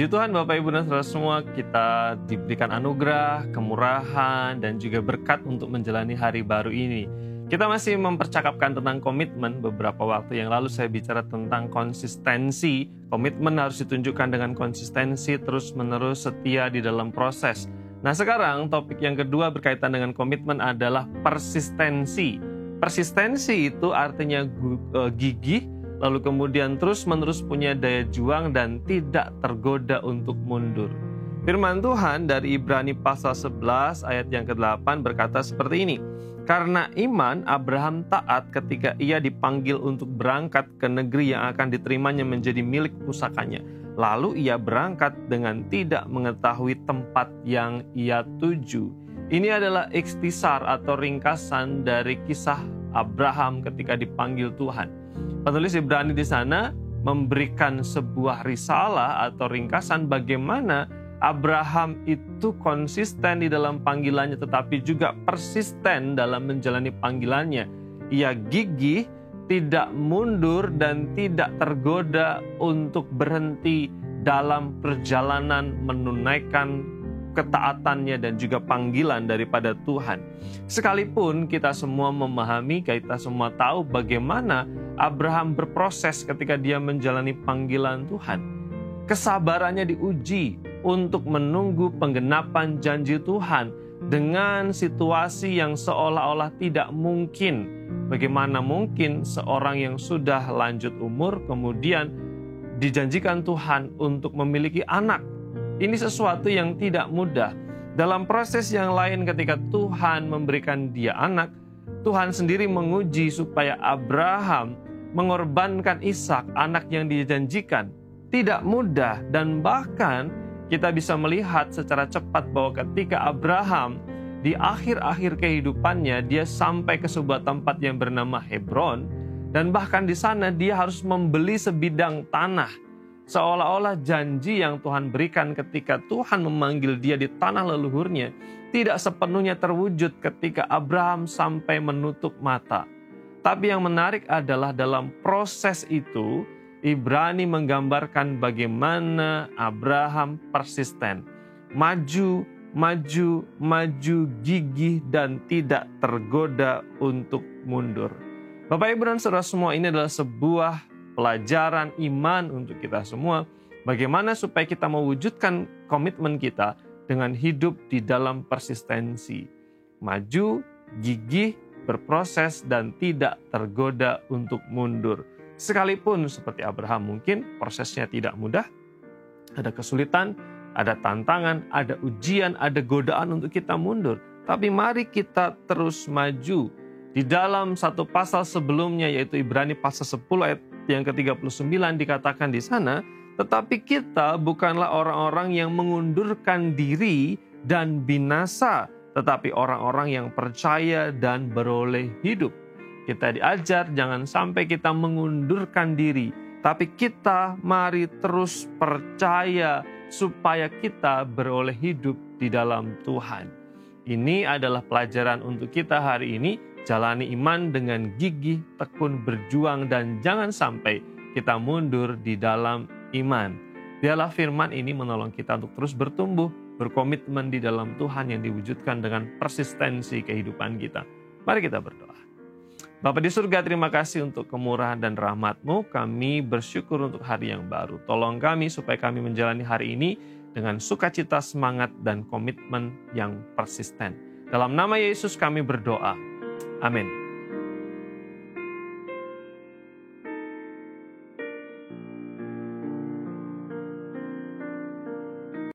Puji Tuhan Bapak Ibu dan Saudara semua, kita diberikan anugerah, kemurahan, dan juga berkat untuk menjalani hari baru ini. Kita masih mempercakapkan tentang komitmen. Beberapa waktu yang lalu saya bicara tentang konsistensi. Komitmen harus ditunjukkan dengan konsistensi, terus-menerus setia di dalam proses. Nah sekarang topik yang kedua berkaitan dengan komitmen adalah persistensi. Persistensi itu artinya gigih, lalu kemudian terus-menerus punya daya juang dan tidak tergoda untuk mundur. Firman Tuhan dari Ibrani pasal 11 ayat yang ke-8 berkata seperti ini. Karena iman, Abraham taat ketika ia dipanggil untuk berangkat ke negeri yang akan diterimanya menjadi milik pusakanya. Lalu ia berangkat dengan tidak mengetahui tempat yang ia tuju. Ini adalah ikhtisar atau ringkasan dari kisah Abraham ketika dipanggil Tuhan. Penulis Ibrani di sana memberikan sebuah risalah atau ringkasan bagaimana Abraham itu konsisten di dalam panggilannya tetapi juga persisten dalam menjalani panggilannya. Ia gigih, tidak mundur dan tidak tergoda untuk berhenti dalam perjalanan menunaikan ketaatannya dan juga panggilan daripada Tuhan. Sekalipun kita semua memahami, kita semua tahu bagaimana Abraham berproses ketika dia menjalani panggilan Tuhan. Kesabarannya diuji untuk menunggu penggenapan janji Tuhan dengan situasi yang seolah-olah tidak mungkin. Bagaimana mungkin seorang yang sudah lanjut umur kemudian dijanjikan Tuhan untuk memiliki anak? Ini sesuatu yang tidak mudah. Dalam proses yang lain ketika Tuhan memberikan dia anak, Tuhan sendiri menguji supaya Abraham mengorbankan Ishak, anak yang dijanjikan. Tidak mudah dan bahkan kita bisa melihat secara cepat bahwa ketika Abraham di akhir-akhir kehidupannya dia sampai ke sebuah tempat yang bernama Hebron dan bahkan di sana dia harus membeli sebidang tanah. Seolah-olah janji yang Tuhan berikan ketika Tuhan memanggil dia di tanah leluhurnya tidak sepenuhnya terwujud ketika Abraham sampai menutup mata. Tapi yang menarik adalah dalam proses itu Ibrani menggambarkan bagaimana Abraham persisten, maju, gigih dan tidak tergoda untuk mundur. Bapak Ibu dan Saudara semua, ini adalah sebuah pelajaran iman untuk kita semua. Bagaimana supaya kita mewujudkan komitmen kita dengan hidup di dalam persistensi. Maju, gigih, berproses, dan tidak tergoda untuk mundur. Sekalipun seperti Abraham mungkin prosesnya tidak mudah. Ada kesulitan, ada tantangan, ada ujian, ada godaan untuk kita mundur. Tapi mari kita terus maju. Di dalam satu pasal sebelumnya yaitu Ibrani pasal 10 ayat yang ke-39 dikatakan di sana, tetapi kita bukanlah orang-orang yang mengundurkan diri dan binasa, tetapi orang-orang yang percaya dan beroleh hidup. Kita diajar jangan sampai kita mengundurkan diri, tapi kita mari terus percaya supaya kita beroleh hidup di dalam Tuhan. Ini adalah pelajaran untuk kita hari ini. Jalani iman dengan gigih, tekun, berjuang, dan jangan sampai kita mundur di dalam iman. Biarlah firman ini menolong kita untuk terus bertumbuh, berkomitmen di dalam Tuhan yang diwujudkan dengan persistensi kehidupan kita. Mari kita berdoa. Bapa di surga, terima kasih untuk kemurahan dan rahmat-Mu. Kami bersyukur untuk hari yang baru. Tolong kami supaya kami menjalani hari ini dengan sukacita, semangat, dan komitmen yang persisten. Dalam nama Yesus kami berdoa. Amin.